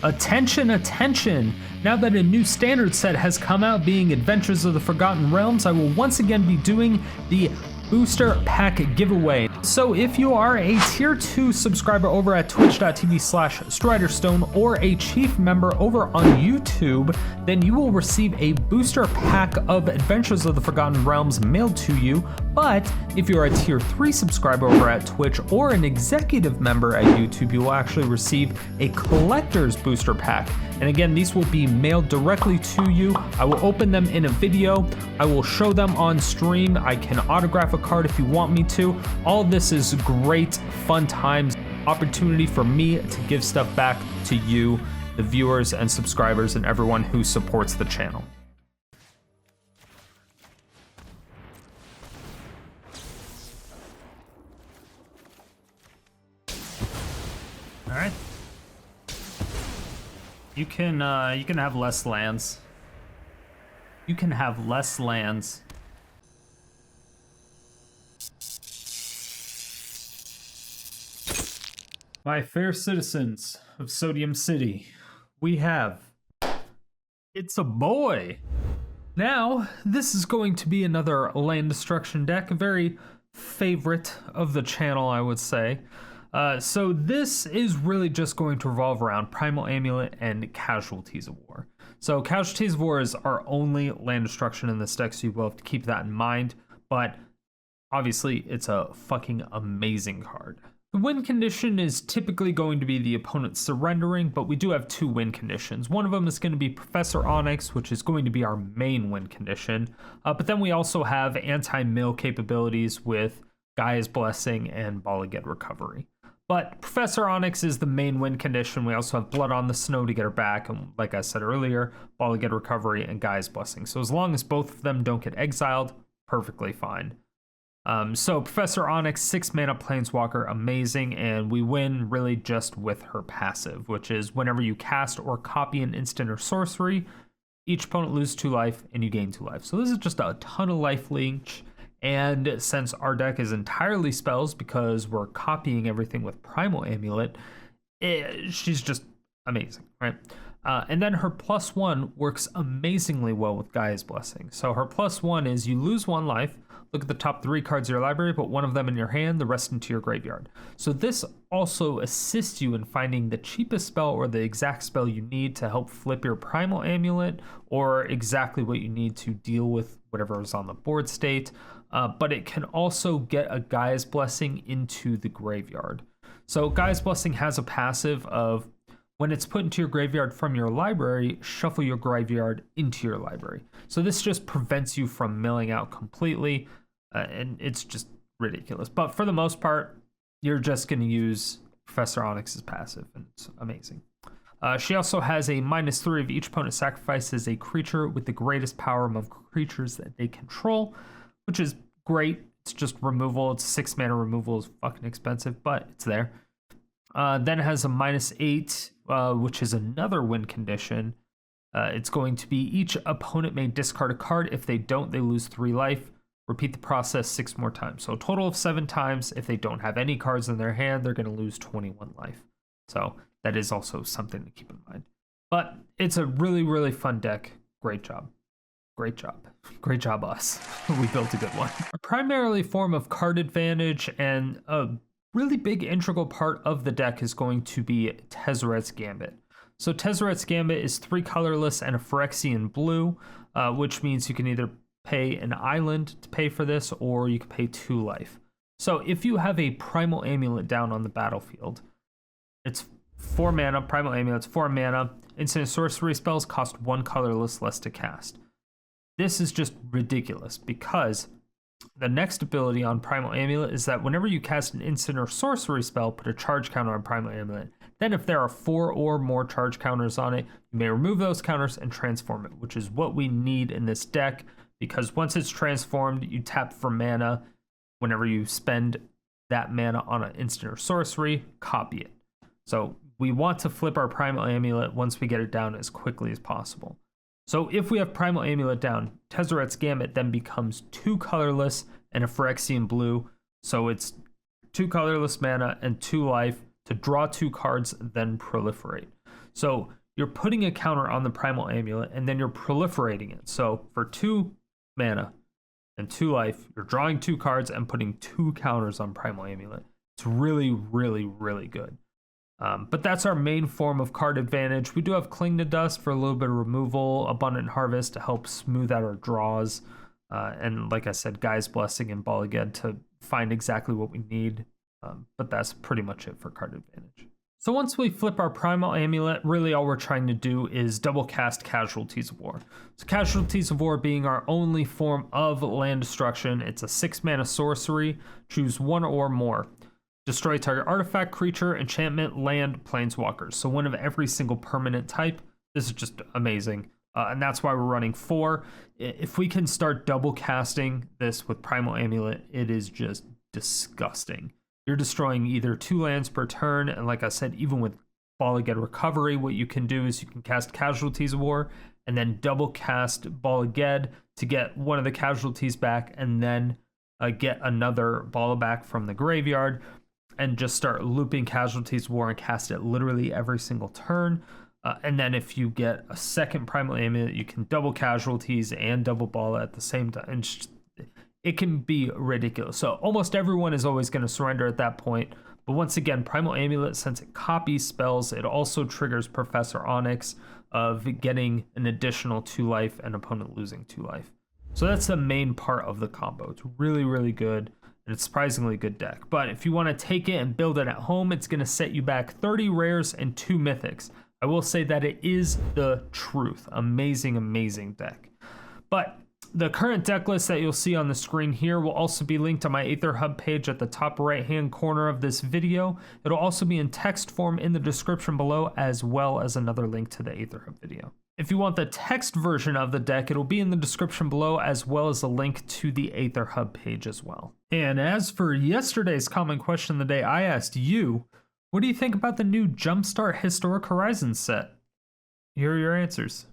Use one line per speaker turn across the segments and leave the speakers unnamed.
Attention, attention! Now that a new standard set has come out, being Adventures of the Forgotten Realms, I will once again be doing the booster pack giveaway. So if you are a tier 2 subscriber over at twitch.tv/striderstone or a chief member over on YouTube, then you will receive a booster pack of Adventures of the Forgotten Realms mailed to you. But if you're a tier 3 subscriber over at Twitch or an executive member at YouTube, you will actually receive a collector's booster pack. And again, these will be mailed directly to you. I will open them in a video. I will show them on stream. I can autograph a card if you want me to. All this is great fun times, opportunity for me to give stuff back to you, the viewers and subscribers and everyone who supports the channel. All right. You can have less lands. You can have less lands. My fair citizens of Sodium City, we have It's a Boy. Now, this is going to be another land destruction deck, a very favorite of the channel, I would say. So this is really just going to revolve around Primal Amulet and Casualties of War. So Casualties of War is our only land destruction in this deck, so you will have to keep that in mind. But obviously, it's a fucking amazing card. The win condition is typically going to be the opponent surrendering, but we do have two win conditions. One of them is going to be Professor Onyx, which is going to be our main win condition. But then we also have anti-mill capabilities with Gaea's Blessing and Bala Ged Recovery. But Professor Onyx is the main win condition. We also have Blood on the Snow to get her back, and like I said earlier, Bala Ged Recovery and Gaea's Blessing. So as long as both of them don't get exiled, perfectly fine. So Professor Onyx, 6 mana Planeswalker, amazing, and we win really just with her passive, which is whenever you cast or copy an instant or sorcery, each opponent loses 2 life and you gain 2 life. So this is just a ton of life leech, and since our deck is entirely spells because we're copying everything with Primal Amulet, she's just amazing, right? And then her +1 works amazingly well with Gaea's Blessing. So her +1 is you lose 1 life, look at the top 3 cards of your library, put 1 of them in your hand, the rest into your graveyard. So this also assists you in finding the cheapest spell or the exact spell you need to help flip your Primal Amulet, or exactly what you need to deal with whatever is on the board state. But it can also get a Gaea's Blessing into the graveyard. So Gaea's Blessing has a passive of, when it's put into your graveyard from your library, shuffle your graveyard into your library. So this just prevents you from milling out completely, and it's just ridiculous. But for the most part, you're just going to use Professor Onyx's passive, and it's amazing. She also has a -3 of each opponent sacrifices a creature with the greatest power among creatures that they control, which is great. It's just removal. It's 6 mana removal is fucking expensive, but it's there. Then it has a -8, which is another win condition. It's going to be each opponent may discard a card. If they don't, they lose 3 life. Repeat the process 6 more times. So a total of 7 times. If they don't have any cards in their hand, they're going to lose 21 life. So that is also something to keep in mind. But it's a really, really fun deck. Great job. Great job. Great job, us. We built a good one. A primarily form of card advantage and a really big integral part of the deck is going to be Tezzeret's Gambit. So Tezzeret's Gambit is 3 colorless and a Phyrexian blue, which means you can either pay an island to pay for this, or you can pay 2 life. So if you have a Primal Amulet down on the battlefield, it's 4 mana, Primal Amulet's 4 mana, instant sorcery spells cost 1 colorless less to cast. This is just ridiculous because the next ability on Primal Amulet is that whenever you cast an instant or sorcery spell, put a charge counter on Primal Amulet. Then if there are 4 or more charge counters on it, you may remove those counters and transform it, which is what we need in this deck, because once it's transformed, you tap for mana. Whenever you spend that mana on an instant or sorcery, copy it. So we want to flip our Primal Amulet once we get it down as quickly as possible. So if we have Primal Amulet down, Tezzeret's Gambit then becomes 2 colorless and a Phyrexian blue. So it's 2 colorless mana and 2 life to draw 2 cards, then proliferate. So you're putting a counter on the Primal Amulet, and then you're proliferating it. So for 2 mana and 2 life, you're drawing 2 cards and putting 2 counters on Primal Amulet. It's really, really, really good. But that's our main form of card advantage. We do have Cling to Dust for a little bit of removal, Abundant Harvest to help smooth out our draws, and like I said, Gaea's Blessing and Bala Ged to find exactly what we need. But that's pretty much it for card advantage. So once we flip our Primal Amulet, really all we're trying to do is double cast Casualties of War. So Casualties of War being our only form of land destruction. It's a 6 mana sorcery. Choose 1 or more. Destroy target artifact, creature, enchantment, land, planeswalkers. So 1 of every single permanent type. This is just amazing. And that's why we're running 4. If we can start double casting this with Primal Amulet, it is just disgusting. You're destroying either 2 lands per turn, and like I said, even with Bala Ged Recovery, what you can do is you can cast Casualties of War, and then double cast Bala Ged to get 1 of the casualties back, and then get another Bala back from the graveyard, and just start looping Casualties of War and cast it literally every single turn. And then if you get a second Primal Amulet, you can double Casualties and double Bala at the same time. And it can be ridiculous. So almost everyone is always going to surrender at that point. But once again, Primal Amulet, since it copies spells, it also triggers Professor Onyx of getting an additional 2 life and opponent losing 2 life. So that's the main part of the combo. It's really, really good. And it's a surprisingly good deck. But if you want to take it and build it at home, it's going to set you back 30 rares and 2 mythics. I will say that it is the truth. Amazing, amazing deck. But the current deck list that you'll see on the screen here will also be linked to my Aether Hub page at the top right-hand corner of this video. It'll also be in text form in the description below, as well as another link to the Aether Hub video. If you want the text version of the deck, it'll be in the description below, as well as a link to the Aether Hub page as well. And as for yesterday's common question of the day, I asked you, what do you think about the new Jumpstart Historic Horizons set? Here are your answers.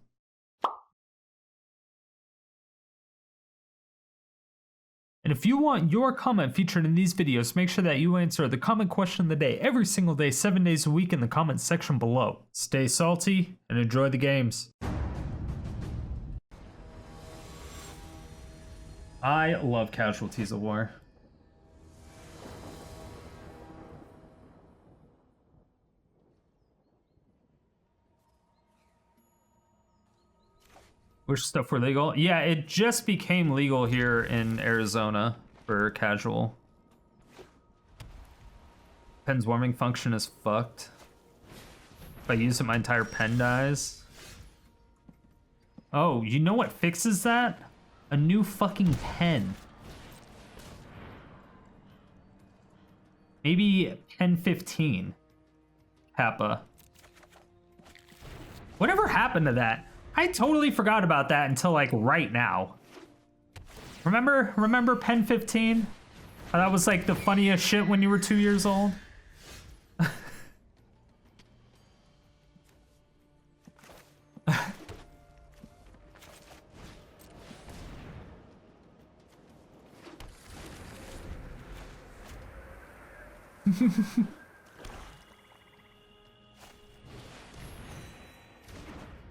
And if you want your comment featured in these videos, make sure that you answer the comment question of the day every single day, 7 days a week in the comments section below. Stay salty and enjoy the games. I love Casualties of War. Wish stuff were legal. Yeah, it just became legal here in Arizona for casual. Pen's warming function is fucked. If I use it, my entire pen dies. Oh, you know what fixes that? A new fucking pen. Maybe pen 15. Kappa. Whatever happened to that? I totally forgot about that until like right now. Remember Pen 15? That was like the funniest shit when you were 2 years old.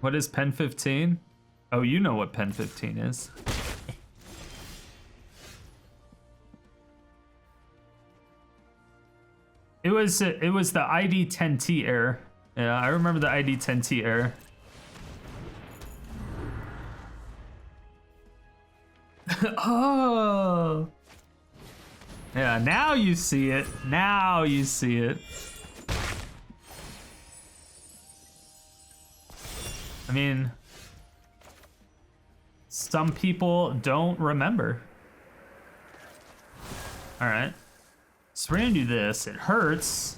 What is Pen 15? Oh, you know what Pen 15 is. It was the ID 10T error. Yeah, I remember the ID 10T error. Oh. Yeah, now you see it. Now you see it. I mean, some people don't remember. All right, so we're gonna do this. It hurts.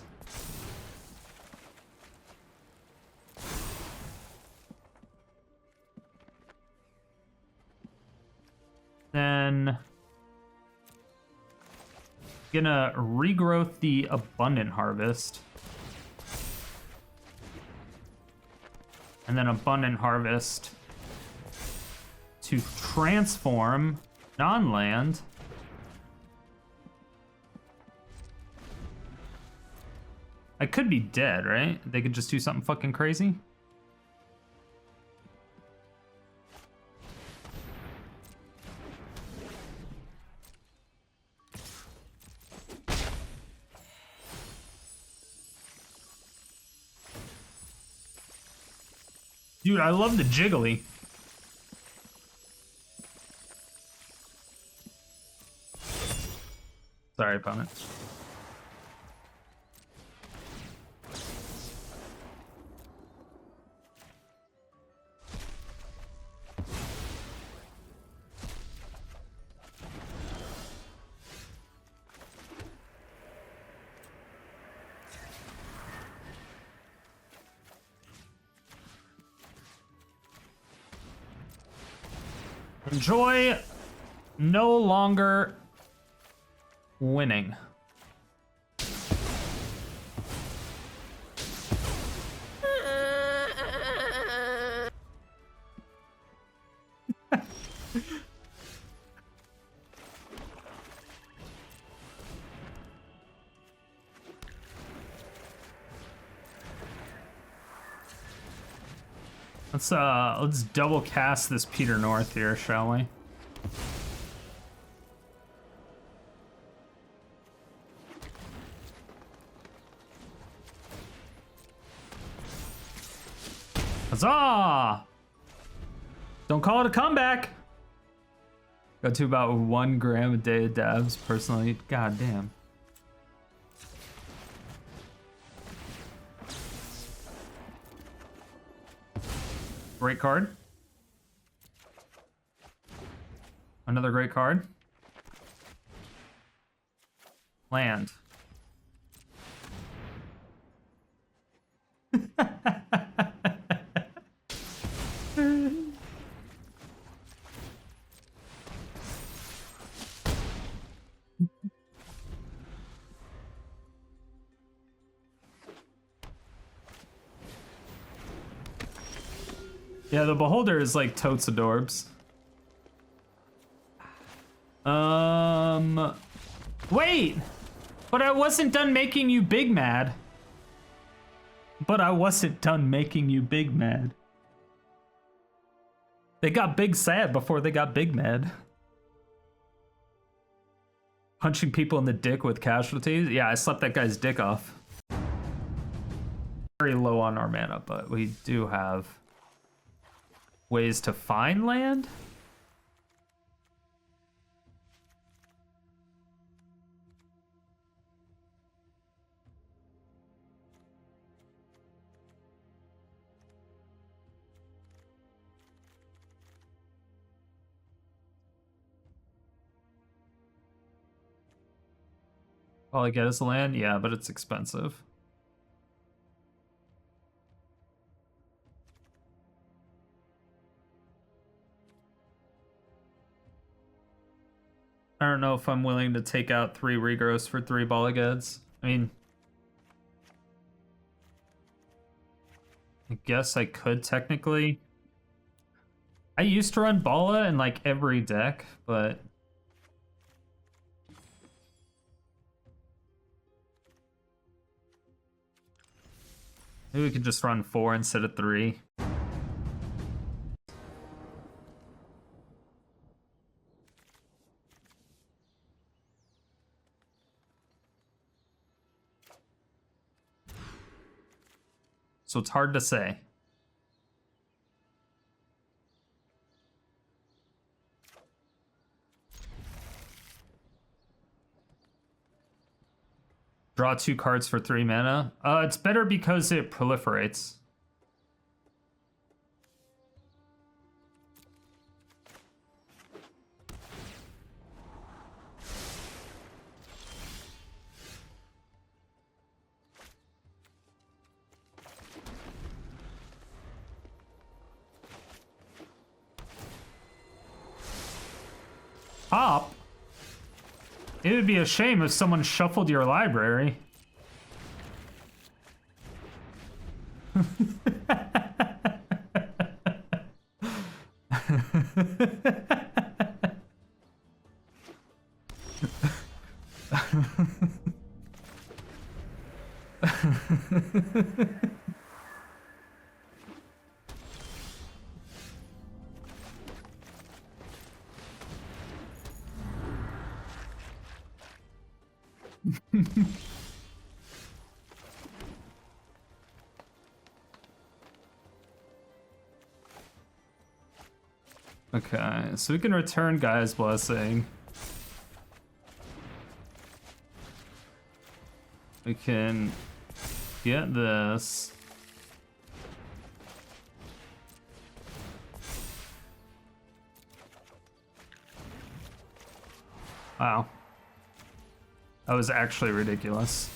Then gonna regrowth the Abundant Harvest. And then Abundant Harvest to transform non-land. I could be dead, right? They could just do something fucking crazy. Dude, I love the jiggly. Sorry, opponent. Enjoy no longer winning. Let's double cast this Peter North here, shall we? Huzzah! Don't call it a comeback. Got to about 1 gram a day of dabs personally. God damn. Great card. Another great card. Land. Yeah, the Beholder is like totes adorbs. Wait! But I wasn't done making you big mad. But I wasn't done making you big mad. They got big sad before they got big mad. Punching people in the dick with casualties? Yeah, I slept that guy's dick off. Very low on our mana, but we do have ways to find land? All I get is land? Yeah, but it's expensive. I don't know if I'm willing to take out 3 regrowths for 3 Bala Geds. I mean, I guess I could technically. I used to run Bala in like every deck, but maybe we could just run 4 instead of 3. So it's hard to say. Draw 2 cards for 3 mana. It's better because it proliferates. Pop? It would be a shame if someone shuffled your library. Okay, so we can return Gaia's Blessing. We can get this. Wow. That was actually ridiculous.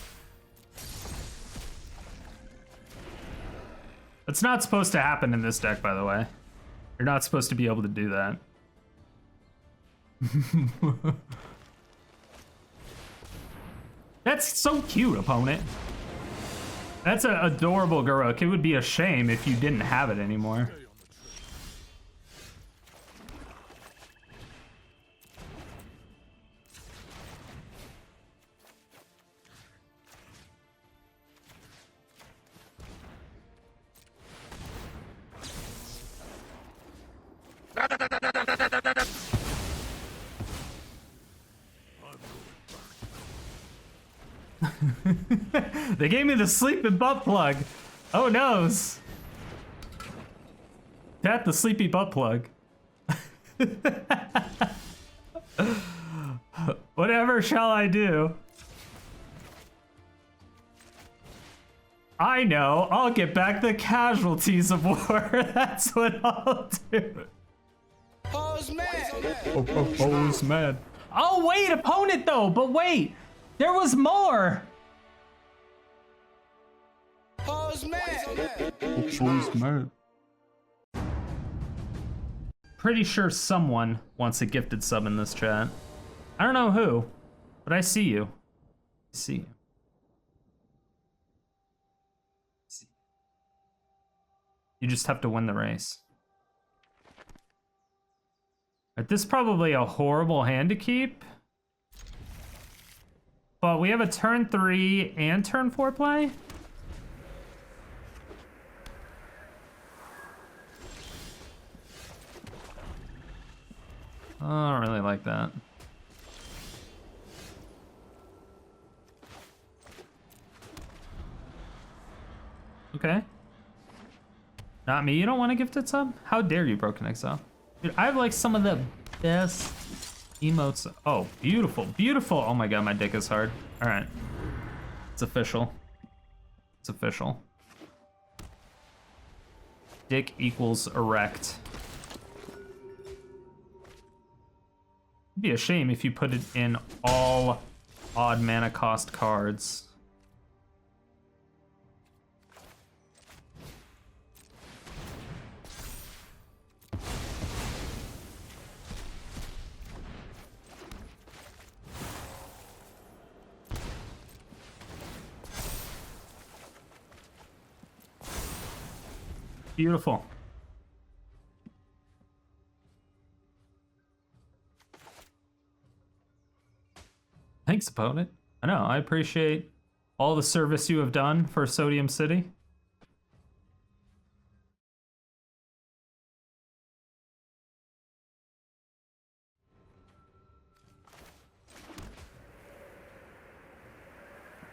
That's not supposed to happen in this deck, by the way. You're not supposed to be able to do that. That's so cute, opponent. That's an adorable Garruk. It would be a shame if you didn't have it anymore. They gave me the sleepy butt plug. Oh noes. Tap the sleepy butt plug. Whatever shall I do? I know, I'll get back the Casualties of War. That's what I'll do.
Bo's mad.
Bo's mad. Oh wait, opponent though, but wait. There was more.
Bo's mad.
Bo's mad. Pretty sure someone wants a gifted sub in this chat. I don't know who, but I see you. I see you. You just have to win the race. Right, this is probably a horrible hand to keep. But we have a turn 3 and turn 4 play. Oh, I don't really like that. Okay. Not me, you don't want a gifted sub? How dare you, Broken Exile? Dude, I have like some of the best emotes. Oh, beautiful, beautiful. Oh my god, my dick is hard. All right, it's official. It's official. Dick equals erect. It'd be a shame if you put it in all odd mana cost cards. Beautiful. Thanks, opponent. I know, I appreciate all the service you have done for Sodium City.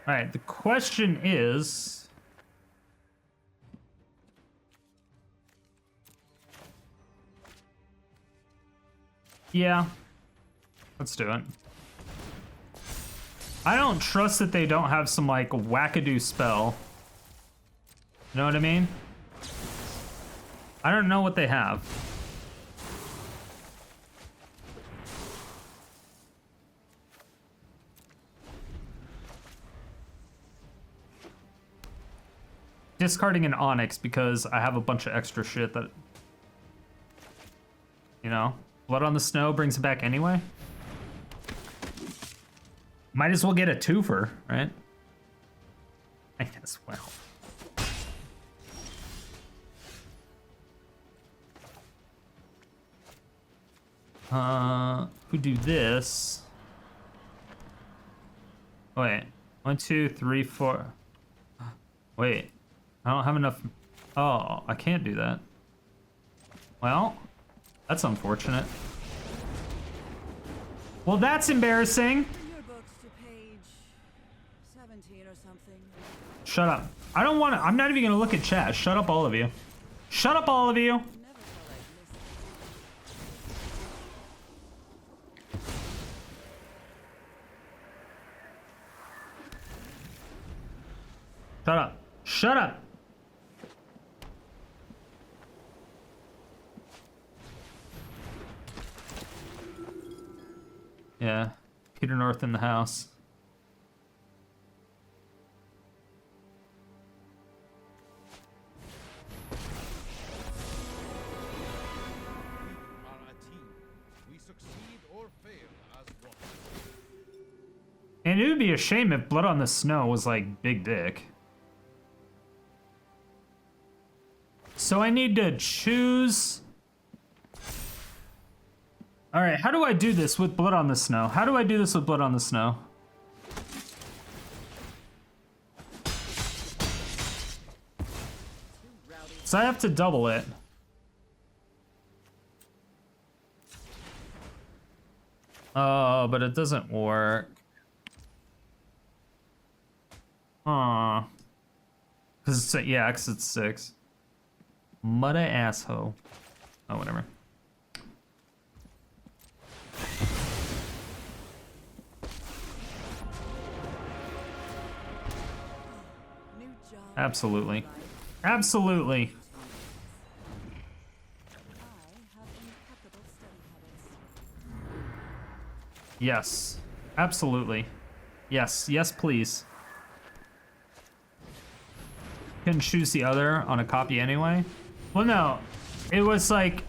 All right, the question is... Yeah, let's do it. I don't trust that they don't have some like wackadoo spell. You know what I mean? I don't know what they have. Discarding an Onyx because I have a bunch of extra shit that, you know, Blood on the Snow brings it back anyway. Might as well get a twofer, right? I guess, well. Who do this? Wait, 1, 2, 3, 4. Wait, I don't have enough. Oh, I can't do that. Well, that's unfortunate. Well, that's embarrassing.
Your books to page 17 or something.
Shut up. I don't want to. I'm not even going to look at chat. Shut up, all of you. Shut up, all of you. Shut up. Shut up. Yeah. Peter North in the house. And it would be a shame if Blood on the Snow was like Big Dick. So I need to choose. All right, how do I do this with Blood on the Snow? How do I do this with Blood on the Snow? So I have to double it. Oh, but it doesn't work. Aw. Cause it's, yeah, cause it's 6. Mudda asshole. Oh, whatever.
New job.
Absolutely. Absolutely.
I have impeccable study habits.
Yes. Absolutely. Yes. Yes, please. Couldn't choose the other on a copy anyway. Well, no. It was like,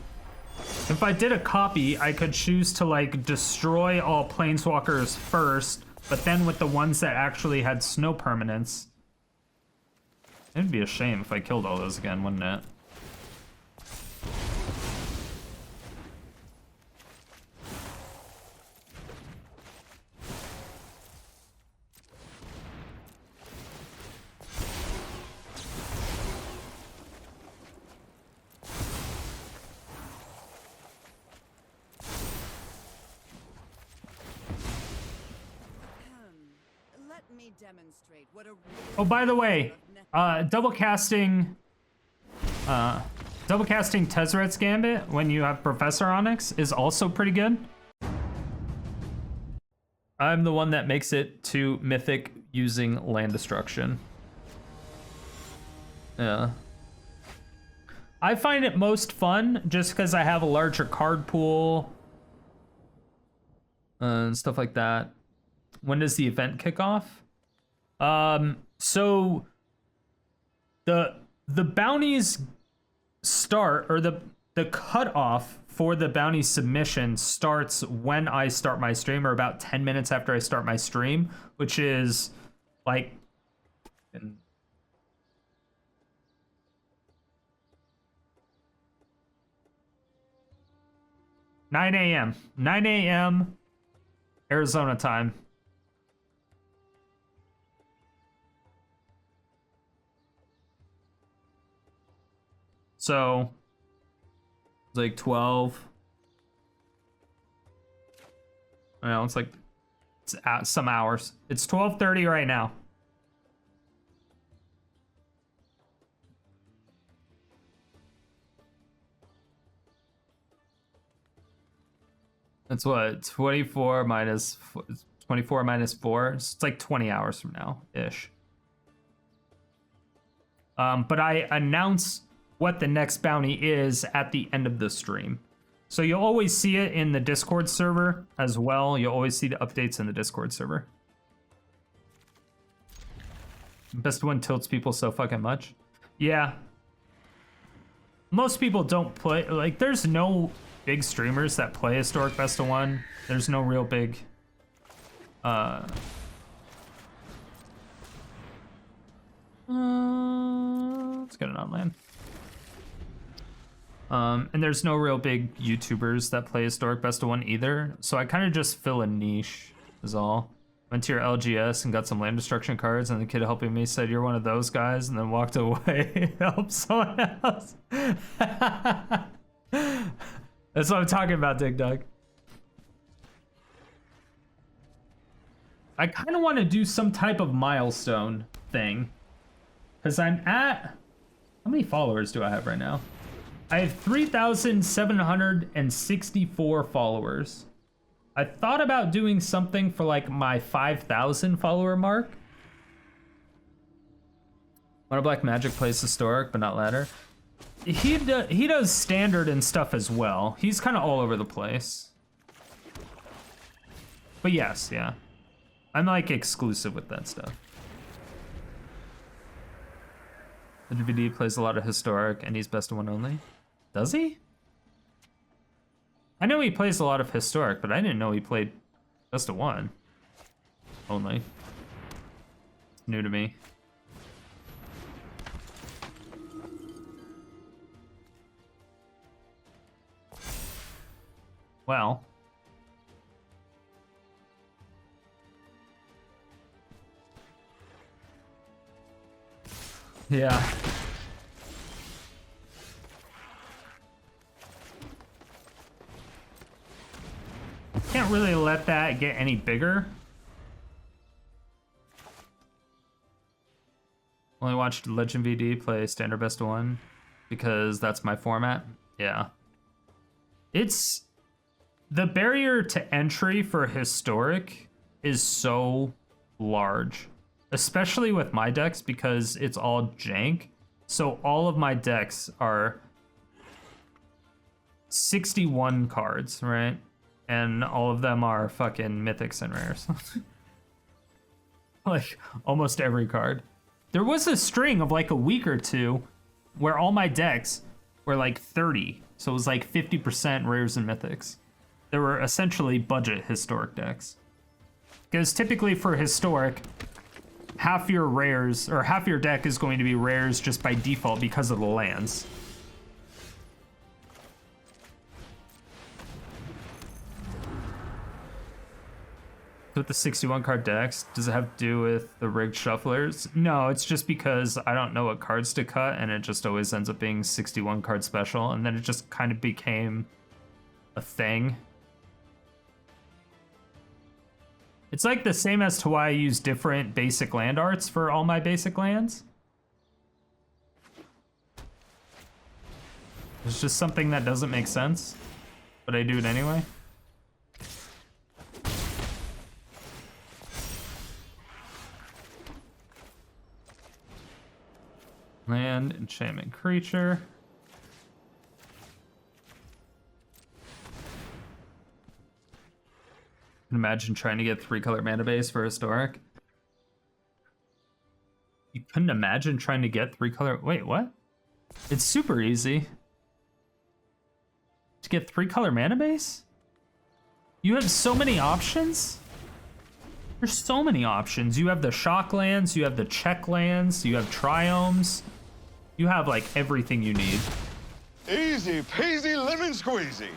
if I did a copy, I could choose to like destroy all planeswalkers first, but then with the ones that actually had snow permanence. It'd be a shame if I killed all those again, wouldn't it?
Let me demonstrate what a
Oh, by the way, double casting Tezzeret's Gambit when you have Professor Onyx is also pretty good. I'm the one that makes it to Mythic using land destruction. Yeah. I find it most fun just because I have a larger card pool and stuff like that. When does the event kick off? So the bounties start, or the cutoff for the bounty submission starts when I start my stream, or about 10 minutes after I start my stream, which is like 9 a.m. 9 a.m. Arizona time. So it's like 12. I know, it's like some hours. It's 12:30 right now. That's what, 24 minus 4. It's like 20 hours from now ish. But I announce what the next bounty is at the end of the stream. So you'll always see it in the Discord server as well. You'll always see the updates in the Discord server. Best one tilts people so fucking much. Yeah. Most people don't play, like, there's no big streamers that play Historic Best of One. There's no real big let's get it on land. And there's no real big YouTubers that play Historic Best of One either. So I kind of just fill a niche is all. Went to your LGS and got some land destruction cards, and the kid helping me said, "You're one of those guys," and then walked away. Help someone else. That's what I'm talking about, Dig Dug. I kind of want to do some type of milestone thing. Because I'm at... How many followers do I have right now? I have 3,764 followers. I thought about doing something for like my 5,000 follower mark. Mono Black Magic plays Historic, but not Ladder. He does Standard and stuff as well. He's kind of all over the place. But yes, yeah. I'm like exclusive with that stuff. The DVD plays a lot of Historic, and he's best of one only. Does he? I know he plays a lot of Historic, but I didn't know he played best of one only. It's new to me. Well. Yeah. Can't really let that get any bigger. Only watched Legend VD play Standard Best of One because that's my format. Yeah. It's the barrier to entry for Historic is so large, especially with my decks because it's all jank. So all of my decks are 61 cards, right? And all of them are fucking mythics and rares. Like almost every card. There was a string of like a week or two where all my decks were like 30. So it was like 50% rares and mythics. They were essentially budget Historic decks. Because typically for Historic, half your rares, or half your deck is going to be rares just by default because of the lands. With the 61 card decks, does it have to do with the rigged shufflers? No, it's just because I don't know what cards to cut, and it just always ends up being 61 card special, and then it just kind of became a thing. It's like the same as to why I use different basic land arts for all my basic lands. It's just something that doesn't make sense, but I do it anyway. Land, enchantment, creature. Imagine trying to get 3-color mana base for Historic. You couldn't imagine trying to get 3-color... Wait, what? It's super easy. To get 3-color mana base? You have so many options? There's so many options. You have the shock lands, you have the check lands, you have triomes. You have like everything you need.
Easy peasy lemon squeezy.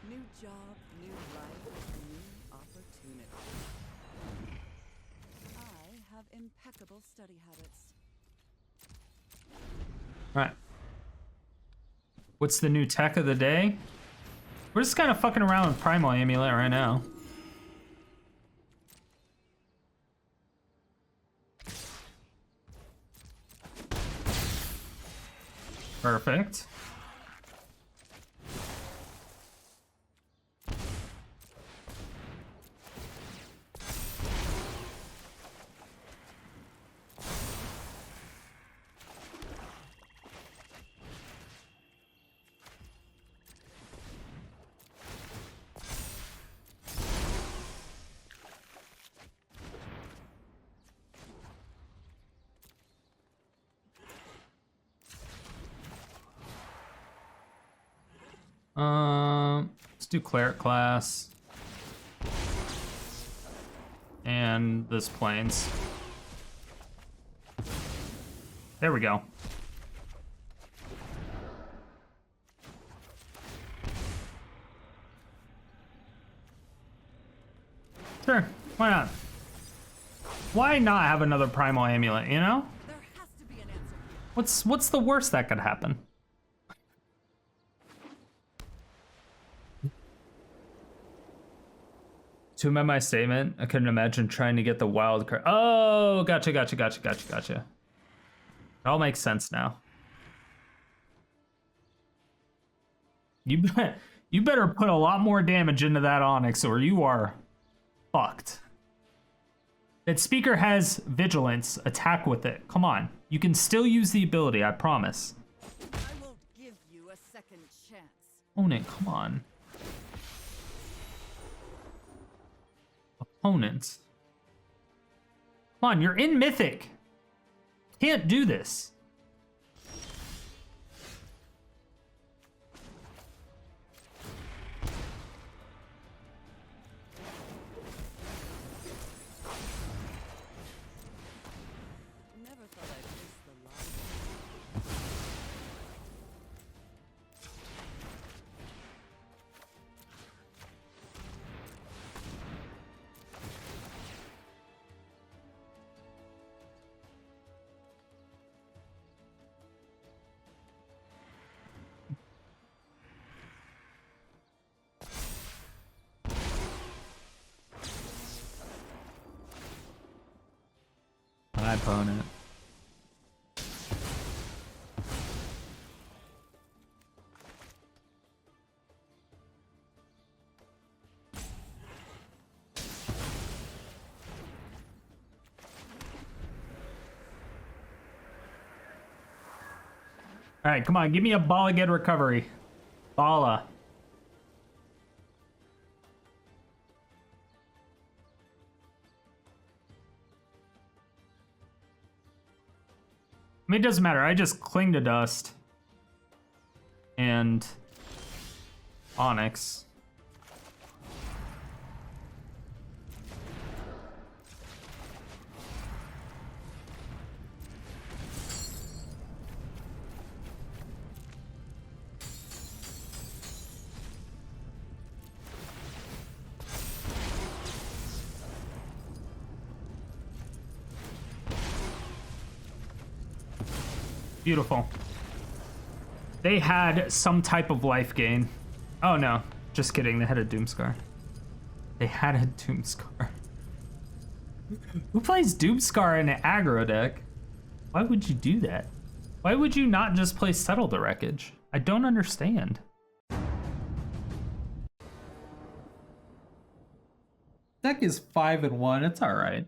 New job, new life, new opportunity. I have impeccable study habits.
Right. What's the new tech of the day? We're just kind of fucking around with Primal Amulet right now. Perfect. Let's do Cleric class. And this Plains. There we go. Sure, why not? Why not have another Primal Amulet, you know?
There has to be an answer.
What's the worst that could happen? To amend my statement, I couldn't imagine trying to get the wild card. Oh, gotcha. It all makes sense now. You better put a lot more damage into that Onyx or you are fucked. That speaker has vigilance. Attack with it. Come on. You can still use the ability, I promise.
I will give you a second chance.
Own it, come on. Opponents. Come on, you're in Mythic. Can't do this.
Never thought I'd face the light.
My opponent. All right, come on, give me a Bala Ged Recovery. Bala. I mean, it doesn't matter. I just cling to dust. And Onyx. Beautiful. They had some type of life gain. Oh no, just kidding. They had a Doomscar. They had a Doomscar. Who plays Doomscar in an aggro deck? Why would you do that? Why would you not just play Settle the Wreckage? I don't understand. Deck is 5-1. It's all right.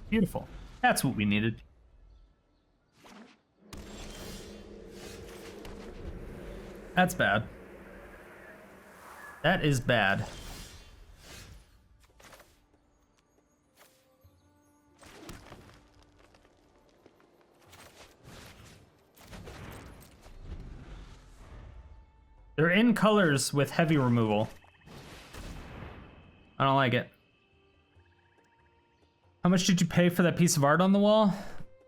Beautiful. That's what we needed. That's bad. That is bad. They're in colors with heavy removal. I don't like it. How much did you pay for that piece of art on the wall?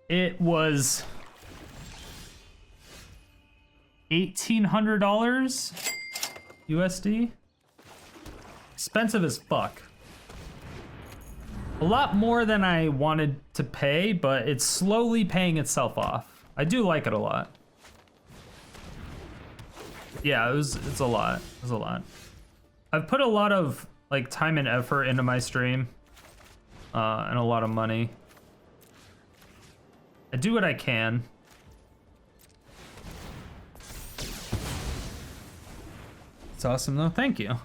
It was $1,800 USD. Expensive as fuck. A lot more than I wanted to pay, but it's slowly paying itself off. I do like it a lot. Yeah, it's a lot. It's a lot. I've put a lot of like time and effort into my stream. And a lot of money. I do what I can. It's awesome though, thank you.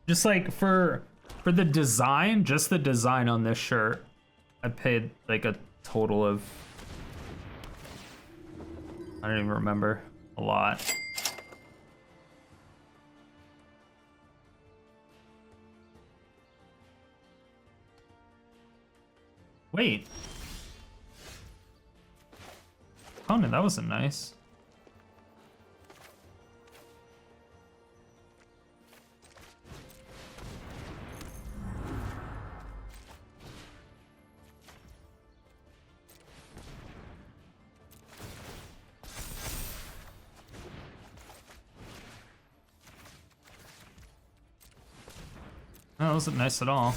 Just like for the design, just the design on this shirt, I paid like a total of, I don't even remember, a lot. Wait. Oh no, that wasn't nice. That wasn't nice at all.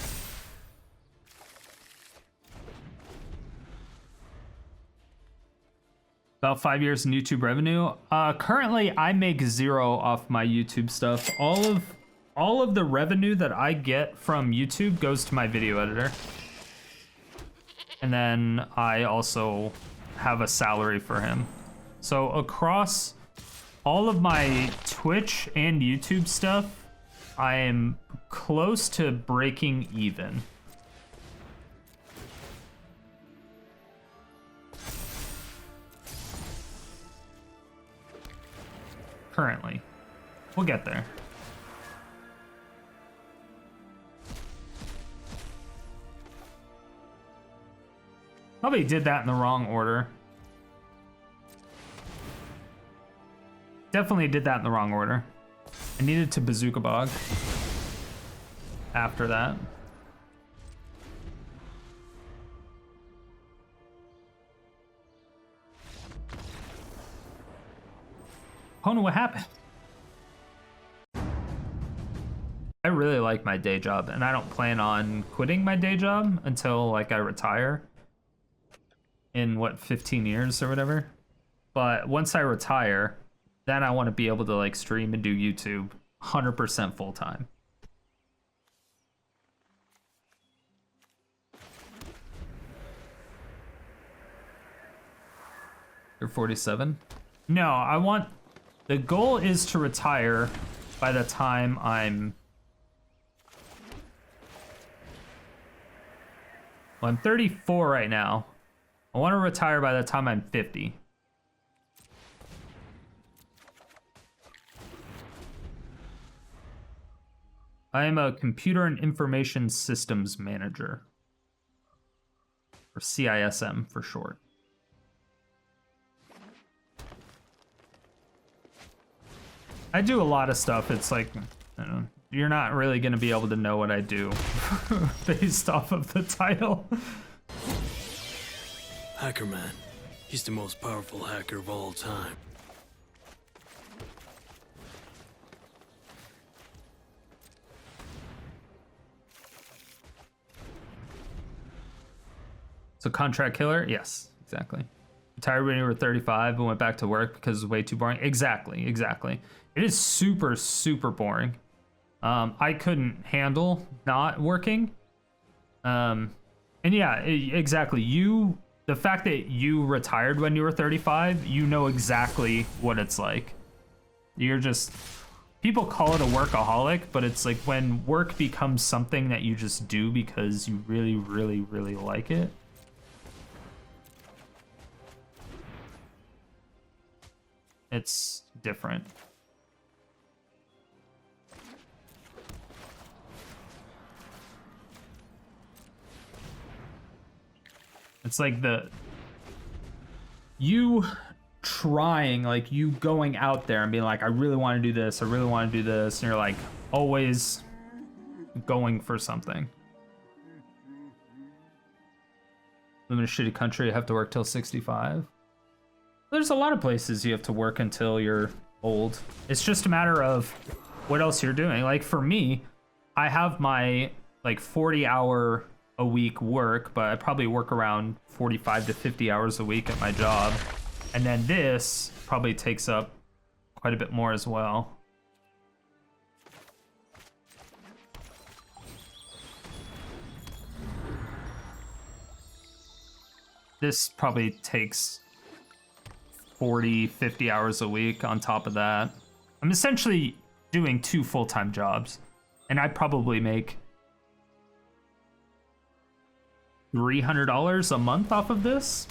About 5 years in YouTube revenue. Currently, I make 0 off my YouTube stuff. All of the revenue that I get from YouTube goes to my video editor. And then I also have a salary for him. So across all of my Twitch and YouTube stuff, I am close to breaking even. Currently. We'll get there. Probably did that in the wrong order. Definitely did that in the wrong order. I needed to Bojuka Bog after that. Oh no, what happened? I really like my day job, and I don't plan on quitting my day job until like I retire in what, 15 years or whatever. But once I retire, then I want to be able to like stream and do YouTube 100% full time. You're 47? No, I want, the goal is to retire by the time I'm, well, I'm 34 right now. I want to retire by the time I'm 50. I am a computer and information systems manager, or CISM for short. I do a lot of stuff. It's like, I don't know, you're not really going to be able to know what I do based off of the title.
Hacker Man. He's the most powerful hacker of all time.
So contract killer? Yes, exactly. Retired when you were 35 and went back to work because it was way too boring. Exactly, exactly. It is super, super boring. I couldn't handle not working. And yeah, exactly. The fact that you retired when you were 35, you know exactly what it's like. You're just, people call it a workaholic, but it's like when work becomes something that you just do because you really, really, really like it. It's different. It's like you trying, like you going out there and being like, I really want to do this, I really want to do this, and you're like always going for something. Live in a shitty country, I have to work till 65. There's a lot of places you have to work until you're old. It's just a matter of what else you're doing. Like for me, I have my like 40-hour a week work, but I probably work around 45 to 50 hours a week at my job. And then this probably takes up quite a bit more as well. This probably takes 40, 50 hours a week on top of that. I'm essentially doing 2 full-time jobs, and I probably make $300 a month off of this.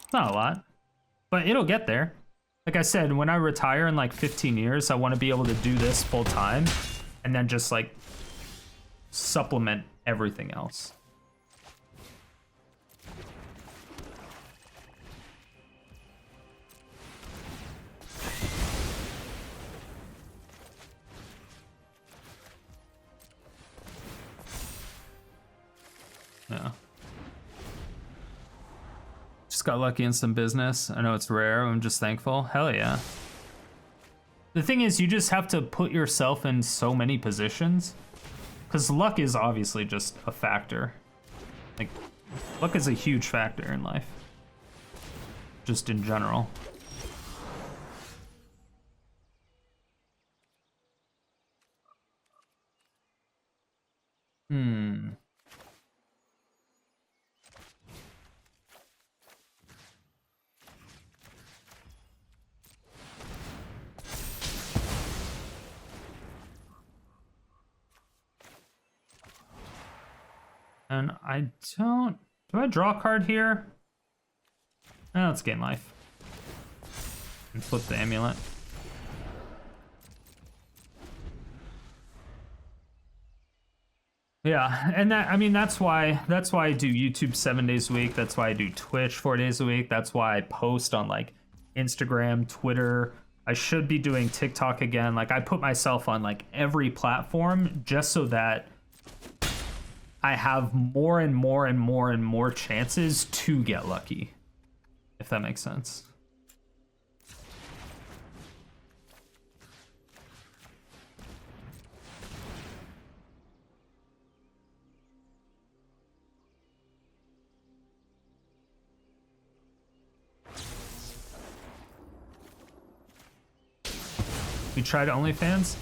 It's not a lot, but it'll get there. Like I said, when I retire in like 15 years, I want to be able to do this full-time and then just like supplement everything else. Yeah. Just got lucky in some business. I know it's rare. I'm just thankful. Hell yeah. The thing is, you just have to put yourself in so many positions, because luck is obviously just a factor. Like, Luck is a huge factor in life. Just in general. And I don't... Do I draw a card here? Oh, let's gain life. And flip the amulet. Yeah, and that, I mean, that's why I do YouTube 7 days a week. That's why I do Twitch 4 days a week. That's why I post on like Instagram, Twitter. I should be doing TikTok again. Like I put myself on like every platform just so that I have more and more and more and more chances to get lucky, if that makes sense. You tried OnlyFans?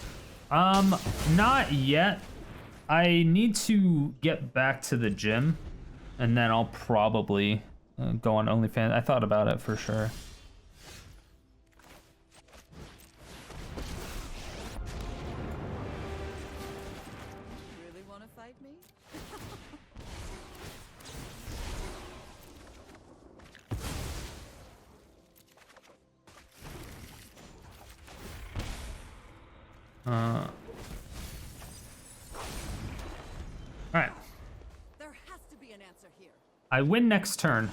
Not yet. I need to get back to the gym, and then I'll probably go on OnlyFans. I thought about it for sure.
Really want to fight me?
All right.
There has to be an answer here.
I win next turn.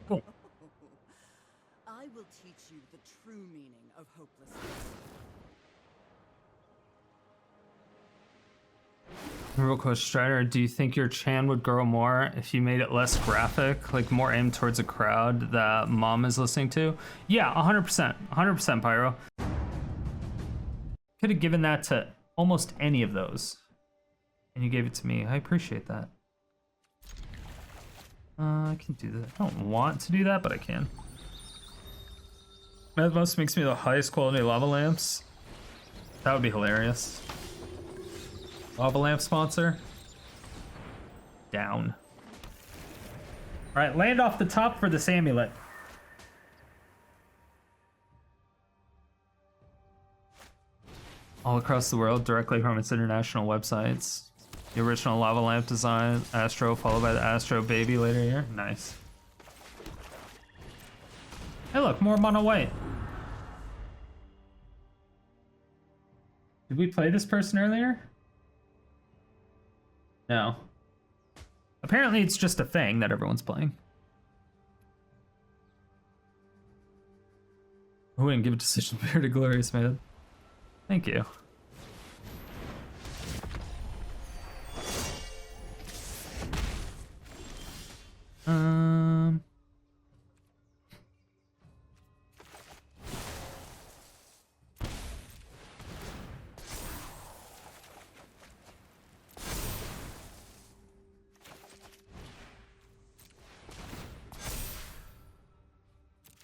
Cool.
I will teach you the true meaning of hopelessness.
Real quick, Strider, do you think your Chan would grow more if you made it less graphic, like more aimed towards a crowd that mom is listening to? Yeah, 100%. 100%, Pyro. Could have given that to almost any of those. And you gave it to me. I appreciate that. I can do that. I don't want to do that, but I can. Mathmos makes me the highest quality lava lamps. That would be hilarious. Lava lamp sponsor. Down. Alright, land off the top for this amulet. All across the world, directly from its international websites. The original lava lamp design, Astro, followed by the Astro Baby later here. Nice. Hey look, more mono white. Did we play this person earlier? No. Apparently it's just a thing that everyone's playing. Who wouldn't give a decision fair to Glorious, man? Thank you.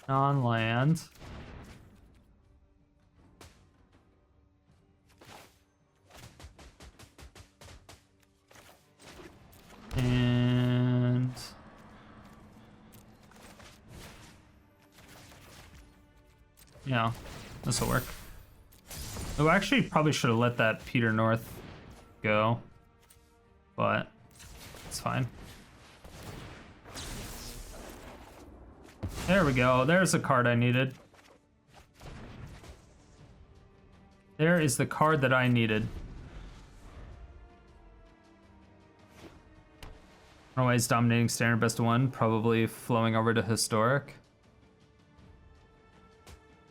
Non-land. And yeah, this will work. Oh, actually, probably should have let that Peter North go, but it's fine. There we go. There's the card I needed. There is the card that I needed. Otherwise, dominating standard best of one, probably flowing over to historic.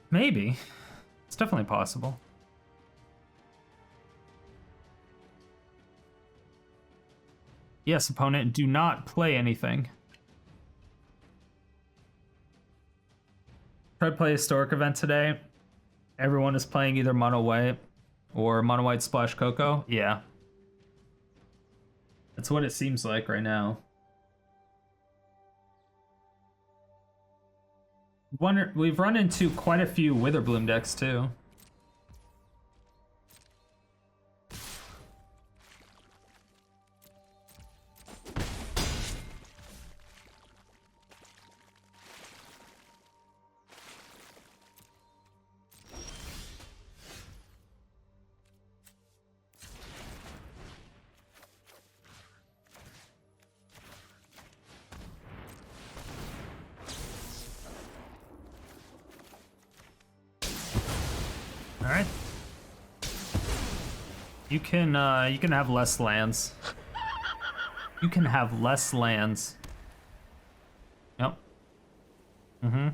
Maybe. It's definitely possible. Yes, opponent, do not play anything. Tried to play historic event today. Everyone is playing either mono white or mono white splash Coco. Yeah. That's what it seems like right now. We've run into quite a few Witherbloom decks too. All right. You can have less lands. You can have less lands. Yep. Mm-hmm.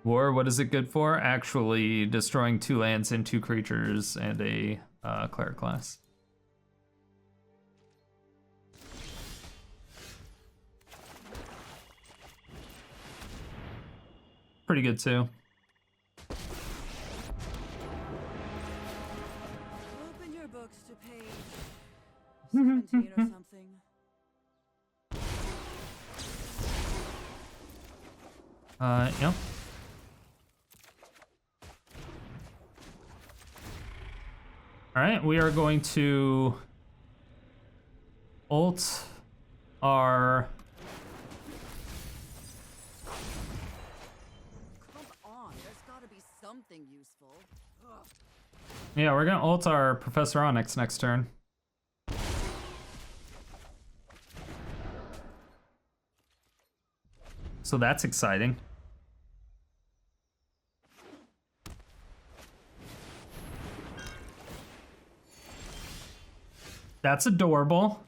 War, what is it good for? Actually destroying 2 lands and 2 creatures and a cleric class. Pretty good too.
Open your books to page 17 or something.
Yep. All right, we are going to ult our...
Come on, there's gotta be something useful. Ugh.
Yeah, we're gonna ult our Professor Onyx next turn. So that's exciting. That's adorable.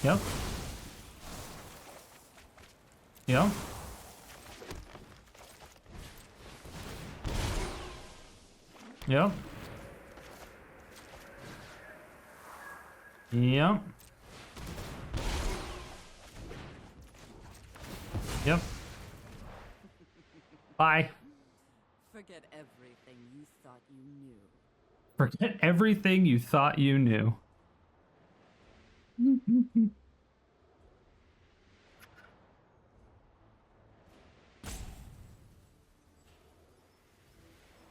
Yep. Yep. Yep. Yep. Yep. Bye.
Forget everything you thought you knew.
Forget everything you thought you knew.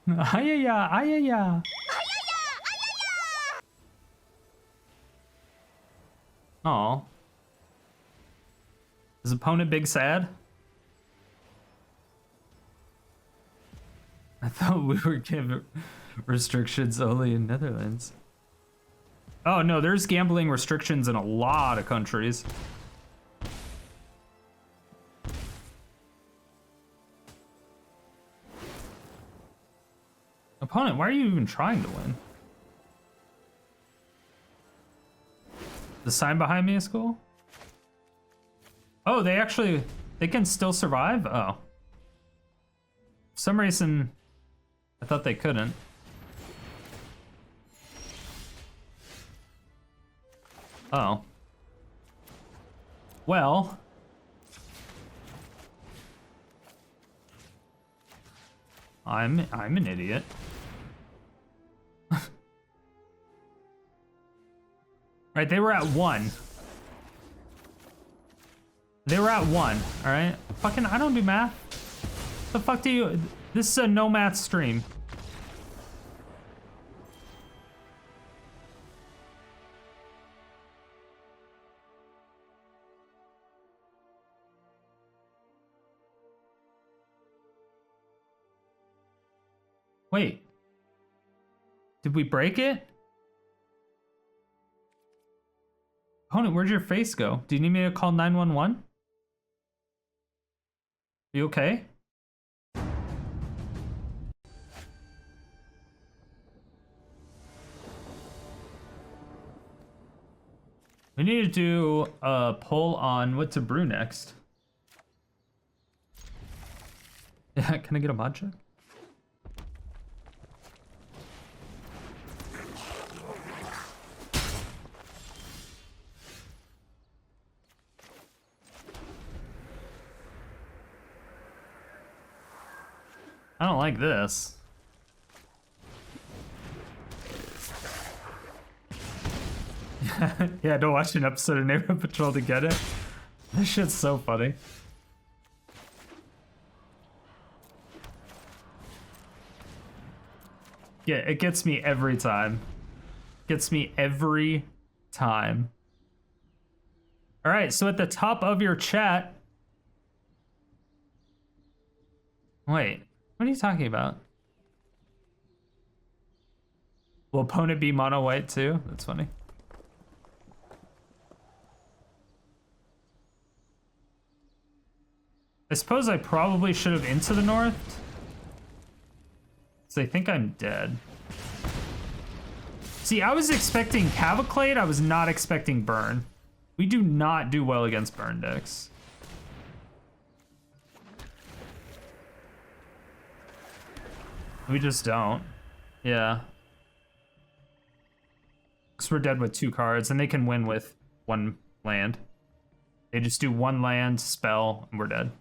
Ayaya, ayaya. Aw. Is opponent big sad? I thought we were given restrictions only in Netherlands. Oh no, there's gambling restrictions in a lot of countries. Opponent, why are you even trying to win? The sign behind me is cool? Oh, they can still survive? Oh. For some reason, I thought they couldn't. Oh. Well. I'm an idiot. Right, they were at 1. They were at 1, alright? Fucking, I don't do math. The fuck do you... This is a no math stream. Wait. Did we break it? Opponent, where'd your face go? Do you need me to call 911? Are you okay? We need to do a poll on what to brew next. Yeah, can I get a mod check? I don't like this. Yeah, don't watch an episode of Neighborhood Patrol to get it. This shit's so funny. Yeah, it gets me every time. Gets me every time. All right, so at the top of your chat. Wait, what are you talking about? Will opponent be mono white too? That's funny. I suppose I probably should have into the north. So I think I'm dead. See, I was expecting Cavalcade, I was not expecting Burn. We do not do well against Burn decks. We just don't. Yeah. Because we're dead with 2 cards, and they can win with 1 land. They just do 1 land, spell, and we're dead.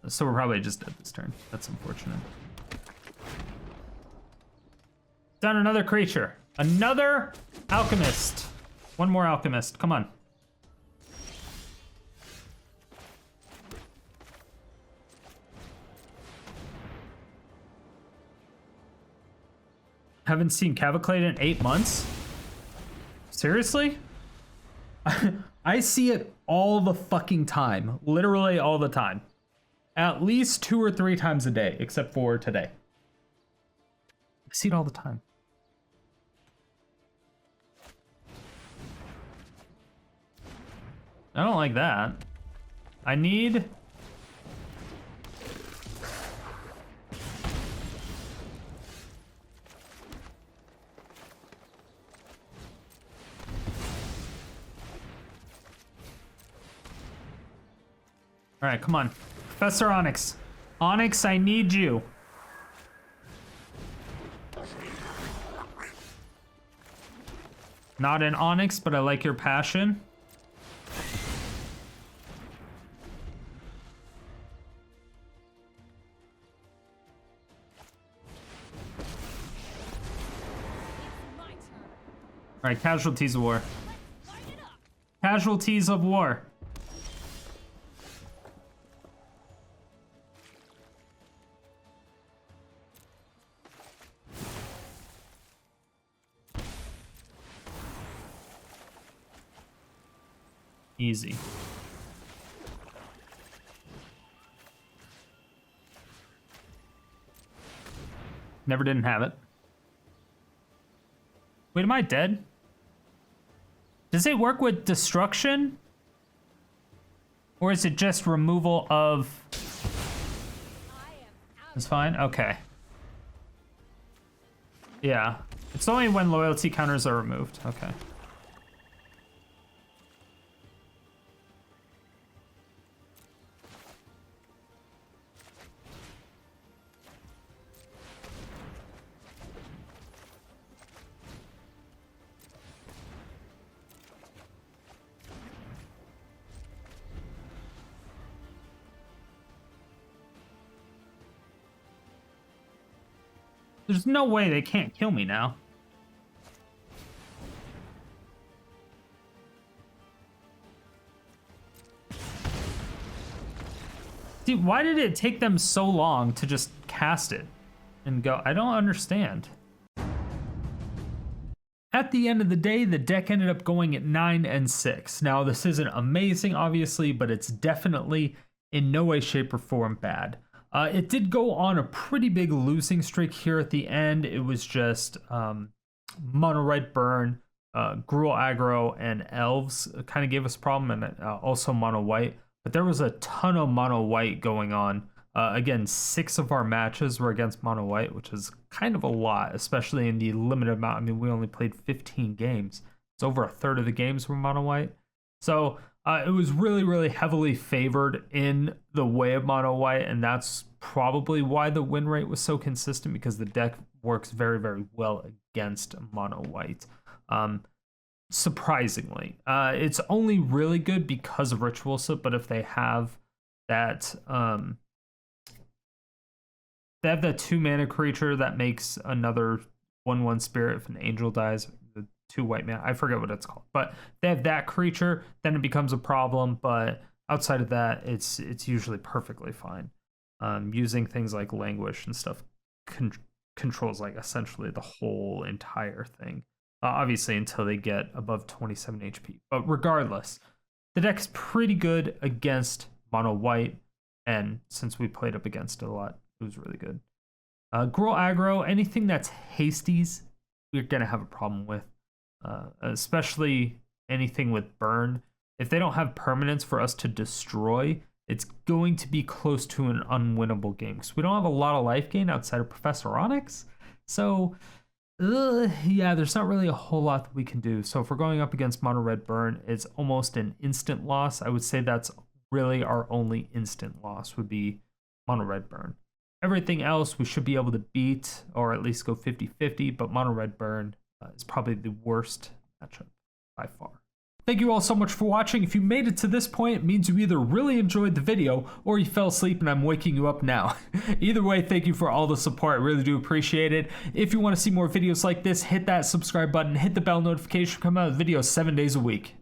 So we're probably just dead this turn. That's unfortunate. Down another creature. Another alchemist. 1 more alchemist. Come on. Haven't seen Cavalcade in 8 months? Seriously? I see it all the fucking time. Literally all the time. At least 2 or 3 times a day, except for today. I see it all the time. I don't like that. I need... All right, come on. Professor Onyx. Onyx, I need you. Not an Onyx, but I like your passion. All right, Casualties of War. Casualties of War. Easy. Never didn't have it. Wait, am I dead? Does it work with destruction? Or is it just removal of... It's fine? Okay. Yeah. It's only when loyalty counters are removed. Okay. There's no way they can't kill me now. Dude, why did it take them so long to just cast it and go? I don't understand. At the end of the day, the deck ended up going at 9 and 6. Now, this isn't amazing, obviously, but it's definitely in no way, shape, or form bad. It did go on a pretty big losing streak here at the end. It was just mono red burn, Gruul aggro, and elves kind of gave us a problem, and also mono white. But there was a ton of mono white going on. Again, 6 of our matches were against mono white, which is kind of a lot, especially in the limited amount. I mean, we only played 15 games. It's over a third of the games were mono white. So it was really, really heavily favored in the way of mono white, and that's probably why the win rate was so consistent, because the deck works very, very well against mono white. Surprisingly, it's only really good because of Ritual of Soot, but if they have that 2-mana creature that makes another 1/1 spirit if an angel dies, the 2 white mana, I forget what it's called, but they have that creature, then it becomes a problem. But outside of that, it's usually perfectly fine. Using things like Languish and stuff controls like essentially the whole entire thing. Obviously until they get above 27 HP. But regardless, the deck's pretty good against mono white, and since we played up against it a lot, it was really good. Gruul aggro, anything that's hasties, we're gonna have a problem with. Especially anything with burn. If they don't have permanents for us to destroy, it's going to be close to an unwinnable game, because we don't have a lot of life gain outside of Professor Onyx. So yeah, there's not really a whole lot that we can do. So if we're going up against mono red burn, it's almost an instant loss. I would say that's really our only instant loss would be mono red burn. Everything else we should be able to beat, or at least go 50-50, but mono red burn is probably the worst matchup by far. Thank you all so much for watching. If you made it to this point, it means you either really enjoyed the video or you fell asleep and I'm waking you up now. Either way, thank you for all the support. I really do appreciate it. If you want to see more videos like this, hit that subscribe button, hit the bell notification, come out with videos 7 days a week.